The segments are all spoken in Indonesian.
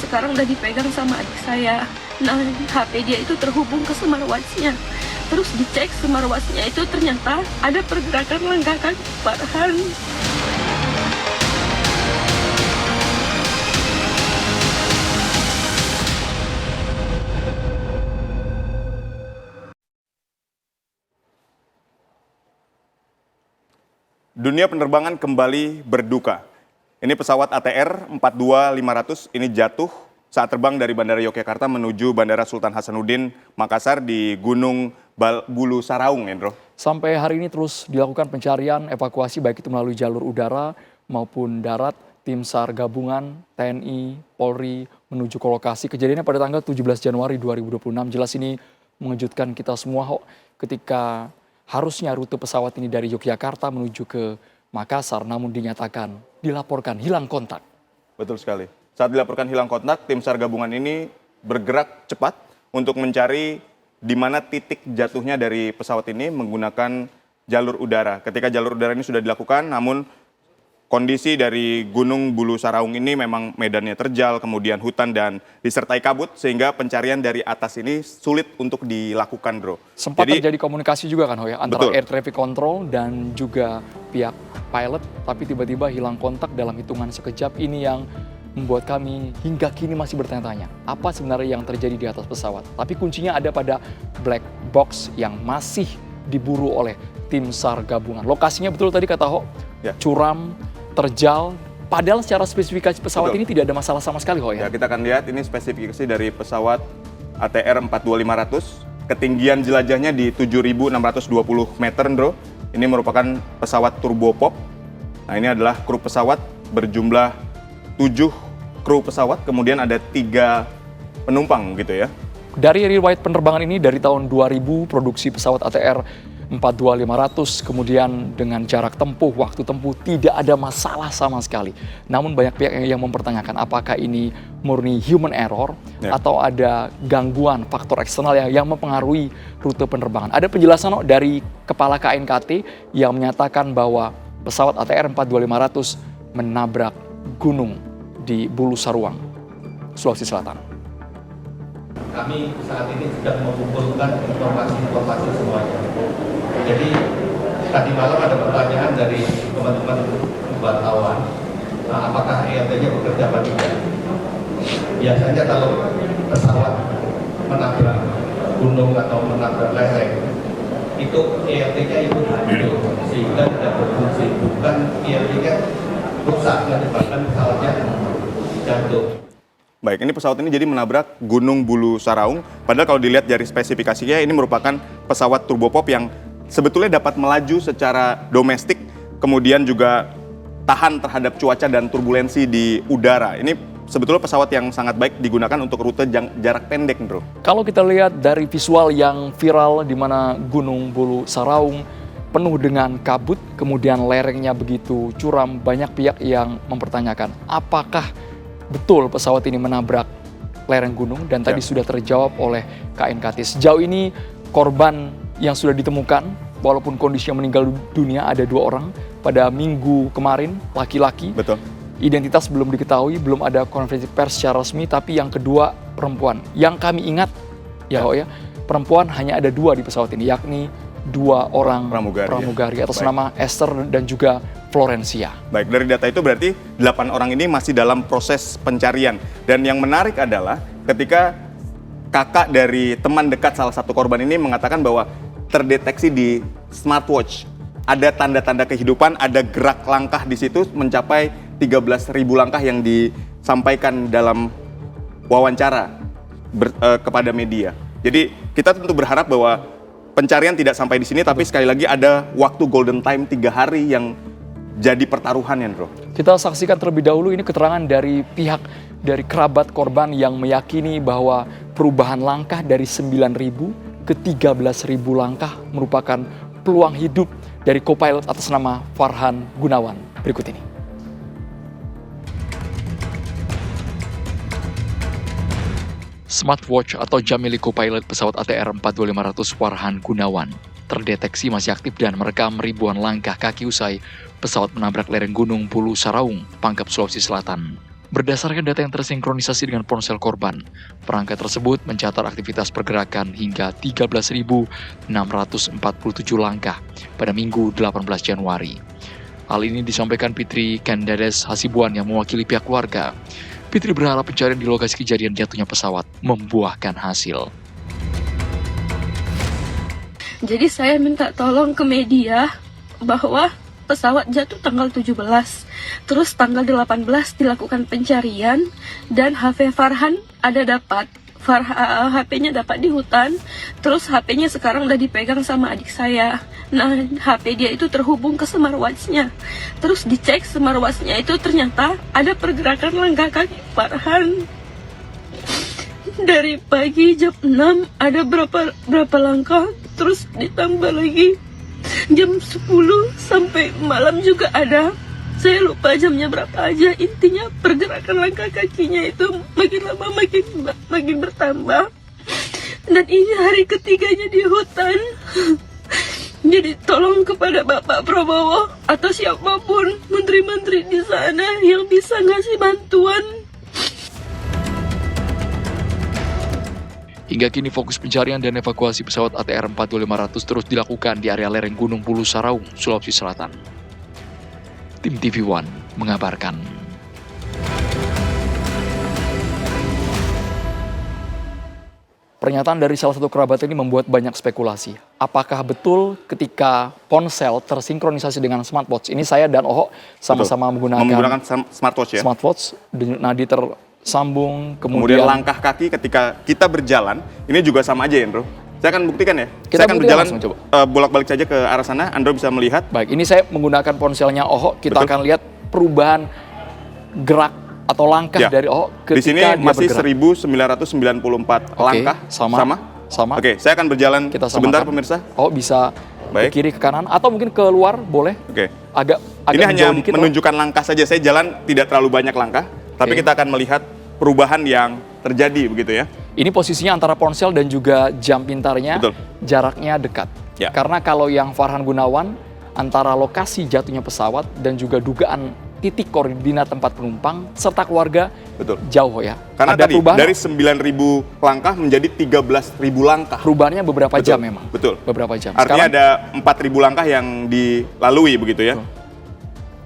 sekarang udah dipegang sama adik saya. Nah, HP dia itu terhubung ke smartwatch-nya. Terus dicek smartwatch-nya itu ternyata ada pergerakan langkah kaki Farhan. Dunia penerbangan kembali berduka. Ini pesawat ATR 42500 ini jatuh saat terbang dari Bandara Yogyakarta menuju Bandara Sultan Hasanuddin Makassar di Gunung Bulu Saraung, Endro. Sampai hari ini terus dilakukan pencarian evakuasi baik itu melalui jalur udara maupun darat. Tim SAR gabungan TNI, Polri menuju ke lokasi. Kejadiannya pada tanggal 17 Januari 2026. Jelas ini mengejutkan kita semua ketika harusnya rute pesawat ini dari Yogyakarta menuju ke Makassar, namun dilaporkan hilang kontak. Betul sekali. Saat dilaporkan hilang kontak, tim SAR gabungan ini bergerak cepat untuk mencari di mana titik jatuhnya dari pesawat ini menggunakan jalur udara. Ketika jalur udara ini sudah dilakukan, namun kondisi dari Gunung Bulu Saraung ini memang medannya terjal, kemudian hutan dan disertai kabut, sehingga pencarian dari atas ini sulit untuk dilakukan, Bro. Sempat terjadi komunikasi juga kan, Hoya, antara betul. Air Traffic Control dan juga pihak pilot, tapi tiba-tiba hilang kontak dalam hitungan sekejap. Ini yang membuat kami hingga kini masih bertanya-tanya, apa sebenarnya yang terjadi di atas pesawat. Tapi kuncinya ada pada black box yang masih diburu oleh tim SAR gabungan. Lokasinya betul tadi kata Ho, curam, terjal, padahal secara spesifikasi pesawat ini tidak ada masalah sama sekali, Ho, ya? Kita akan lihat ini spesifikasi dari pesawat ATR 42500. Ketinggian jelajahnya di 7.620 meter, Bro. Ini merupakan pesawat turbopop. Nah, ini adalah kru pesawat berjumlah 7 kru pesawat, kemudian ada 3 penumpang gitu ya. Dari riwayat penerbangan ini dari tahun 2000 produksi pesawat ATR 42500, kemudian dengan jarak tempuh, waktu tempuh tidak ada masalah sama sekali. Namun banyak pihak yang mempertanyakan apakah ini murni human error atau ada gangguan faktor eksternal yang mempengaruhi rute penerbangan. Ada penjelasan dari Kepala KNKT yang menyatakan bahwa pesawat ATR 42500 menabrak gunung di Bulu Saruang, Sulawesi Selatan. Kami saat ini sedang mengumpulkan informasi semuanya. Jadi tadi malam ada pertanyaan dari teman-teman wartawan, apakah ELT-nya bekerja apa tidak? Biasanya kalau pesawat menabrak gunung atau menabrak lereng, itu ELT-nya ikut hancur sehingga tidak berfungsi. Bukan ELT-nya rusak, bahkan pesawatnya jatuh. Baik, ini pesawat ini jadi menabrak Gunung Bulu Saraung. Padahal kalau dilihat dari spesifikasinya, ini merupakan pesawat turbopop yang sebetulnya dapat melaju secara domestik, kemudian juga tahan terhadap cuaca dan turbulensi di udara. Ini sebetulnya pesawat yang sangat baik digunakan untuk rute jarak pendek, Bro. Kalau kita lihat dari visual yang viral di mana Gunung Bulu Saraung penuh dengan kabut, kemudian lerengnya begitu curam, banyak pihak yang mempertanyakan apakah betul pesawat ini menabrak lereng gunung, dan tadi sudah terjawab oleh KNKT. Sejauh ini korban yang sudah ditemukan, walaupun kondisinya meninggal dunia, ada 2 orang pada minggu kemarin, laki-laki. Betul. Identitas belum diketahui, belum ada konferensi pers secara resmi, tapi yang kedua perempuan. Yang kami ingat, perempuan hanya ada 2 di pesawat ini, yakni 2 orang pramugari atas nama Esther dan juga Florencia. Baik, dari data itu berarti 8 orang ini masih dalam proses pencarian. Dan yang menarik adalah ketika kakak dari teman dekat salah satu korban ini mengatakan bahwa terdeteksi di smartwatch ada tanda-tanda kehidupan, ada gerak langkah di situ mencapai 13.000 langkah yang disampaikan dalam wawancara kepada media. Jadi kita tentu berharap bahwa pencarian tidak sampai di sini, tapi sekali lagi ada waktu golden time 3 hari yang jadi pertaruhan ya, Bro. Kita saksikan terlebih dahulu ini keterangan dari pihak dari kerabat korban yang meyakini bahwa perubahan langkah dari 9.000 ke 13.000 langkah merupakan peluang hidup dari co-pilot atas nama Farhan Gunawan. Berikut ini. Smartwatch atau jam milik co-pilot pesawat ATR 42500 Farhan Gunawan terdeteksi masih aktif dan merekam ribuan langkah kaki usai pesawat menabrak lereng Gunung Bulu Saraung, Pangkep, Sulawesi Selatan Berdasarkan data yang tersinkronisasi dengan ponsel korban, perangkat tersebut mencatat aktivitas pergerakan hingga 13.647 langkah pada Minggu 18 Januari. Hal ini disampaikan Fitri Kandades Hasibuan yang mewakili pihak keluarga. Fitri berharap pencarian di lokasi kejadian jatuhnya pesawat membuahkan hasil. Jadi saya minta tolong ke media bahwa pesawat jatuh tanggal 17, terus tanggal 18 dilakukan pencarian dan HP Farhan ada dapat. HP-nya dapat di hutan, terus HP-nya sekarang udah dipegang sama adik saya. Nah, HP dia itu terhubung ke smartwatch-nya. Terus dicek smartwatch-nya itu ternyata ada pergerakan langkah kaki Farhan. Dari pagi jam 6 ada berapa langkah, terus ditambah lagi jam 10 sampai malam juga ada. Saya lupa jamnya berapa aja. Intinya pergerakan langkah kakinya itu makin lama makin bertambah. Dan ini hari ketiganya di hutan. Jadi tolong kepada Bapak Prabowo atau siapapun menteri-menteri di sana yang bisa ngasih bantuan. Hingga kini fokus pencarian dan evakuasi pesawat ATR 42500 terus dilakukan di area lereng Gunung Bulu Saraung, Sulawesi Selatan. Tim TV One mengabarkan. Pernyataan dari salah satu kerabat ini membuat banyak spekulasi. Apakah betul ketika ponsel tersinkronisasi dengan smartwatch? Ini saya dan Ohok sama-sama menggunakan smartwatch ya. Smartwatch, denyut nadi tersambung, Kemudian langkah kaki ketika kita berjalan, ini juga sama aja ya, Andro. Saya akan buktikan ya. Kita saya akan buktikan berjalan bolak-balik saja ke arah sana, Andro bisa melihat. Baik, ini saya menggunakan ponselnya Ohok. Kita Betul. akan lihat perubahan gerak atau langkah Ya. dari Ohok ketika di sini dia masih bergerak. 1994 Oke, langkah. sama. Oke, saya akan berjalan Kita sebentar samakan. pemirsa. Ohok bisa Baik. ke kiri ke kanan atau mungkin ke luar boleh. Oke. Agak Ini hanya menjauh dikit, Ohok. menunjukkan langkah saja. Saya jalan tidak terlalu banyak langkah, tapi Oke. kita akan melihat perubahan yang terjadi begitu ya. Ini posisinya antara ponsel dan juga jam pintarnya. Betul. Jaraknya dekat. Ya. Karena kalau yang Farhan Gunawan antara lokasi jatuhnya pesawat dan juga dugaan titik koordinat tempat penumpang serta keluarga Betul. jauh ya. Karena Ada tadi perubahan, dari 9.000 langkah menjadi 13.000 langkah. perubahannya beberapa Betul, jam memang. betul. Beberapa jam. Artinya Sekarang ada 4.000 langkah yang dilalui begitu ya. Betul.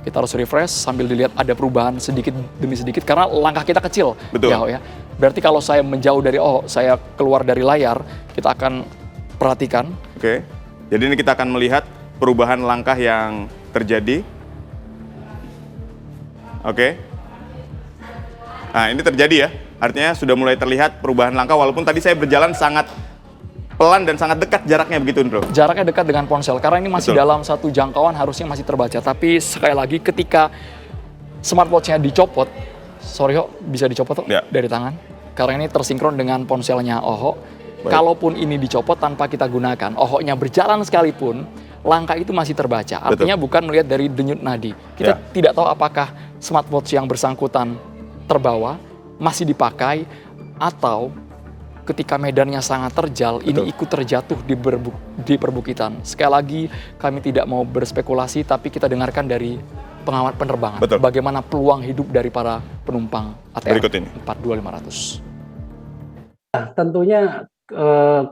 kita harus refresh sambil dilihat ada perubahan sedikit demi sedikit karena langkah kita kecil. Betul. Jauh ya. Berarti kalau saya menjauh dari saya keluar dari layar, kita akan perhatikan. Oke. Jadi ini kita akan melihat perubahan langkah yang terjadi. Oke. Nah, ini terjadi ya. Artinya sudah mulai terlihat perubahan langkah walaupun tadi saya berjalan sangat pelan dan sangat dekat jaraknya begitu, Bro. Jaraknya dekat dengan ponsel karena ini masih Betul. dalam satu jangkauan harusnya masih terbaca. Tapi sekali lagi ketika smartwatch-nya dicopot, sorry bisa dicopot Ya. dari tangan. Karena ini tersinkron dengan ponselnya Ohok. Baik. Kalaupun ini dicopot tanpa kita gunakan, Ohoknya berjalan sekalipun, langkah itu masih terbaca. Artinya bukan melihat dari denyut nadi. Kita Ya. tidak tahu apakah smartwatch yang bersangkutan terbawa, masih dipakai, atau ketika medannya sangat terjal, ini ikut terjatuh di perbukitan. Sekali lagi, kami tidak mau berspekulasi, tapi kita dengarkan dari pengamat penerbangan. Betul. Bagaimana peluang hidup dari para penumpang ATR Berikut ini. 42500. Tentunya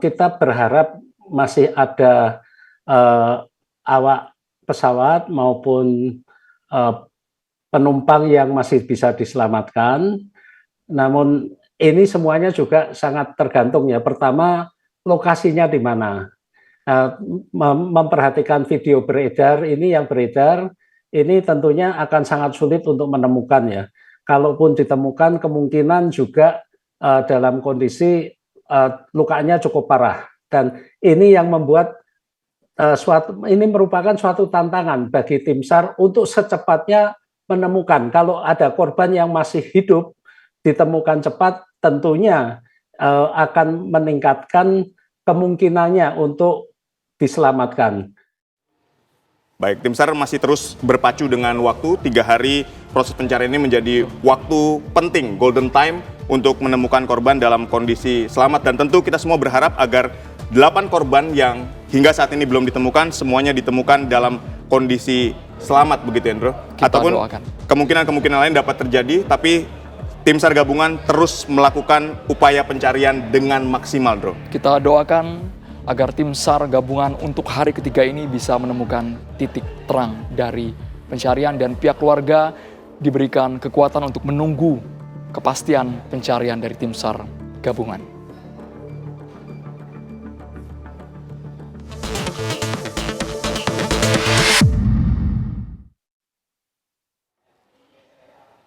kita berharap masih ada awak pesawat maupun penumpang yang masih bisa diselamatkan. Namun ini semuanya juga sangat tergantung ya. Pertama, lokasinya di mana. Memperhatikan video beredar, ini yang beredar, ini tentunya akan sangat sulit untuk menemukan ya. Kalaupun ditemukan, kemungkinan juga dalam kondisi lukanya cukup parah. Dan ini yang membuat ini merupakan suatu tantangan bagi tim SAR untuk secepatnya menemukan. Kalau ada korban yang masih hidup, ditemukan cepat, tentunya akan meningkatkan kemungkinannya untuk diselamatkan. Baik, tim SAR masih terus berpacu dengan waktu. 3 hari proses pencarian ini menjadi waktu penting, golden time, untuk menemukan korban dalam kondisi selamat. Dan tentu kita semua berharap agar 8 korban yang hingga saat ini belum ditemukan, semuanya ditemukan dalam kondisi selamat begitu ya, Bro? Kita Ataupun doakan. kemungkinan-kemungkinan lain dapat terjadi, tapi tim SAR gabungan terus melakukan upaya pencarian dengan maksimal, Bro. Kita doakan agar tim SAR gabungan untuk hari ketiga ini bisa menemukan titik terang dari pencarian dan pihak keluarga diberikan kekuatan untuk menunggu kepastian pencarian dari tim SAR gabungan.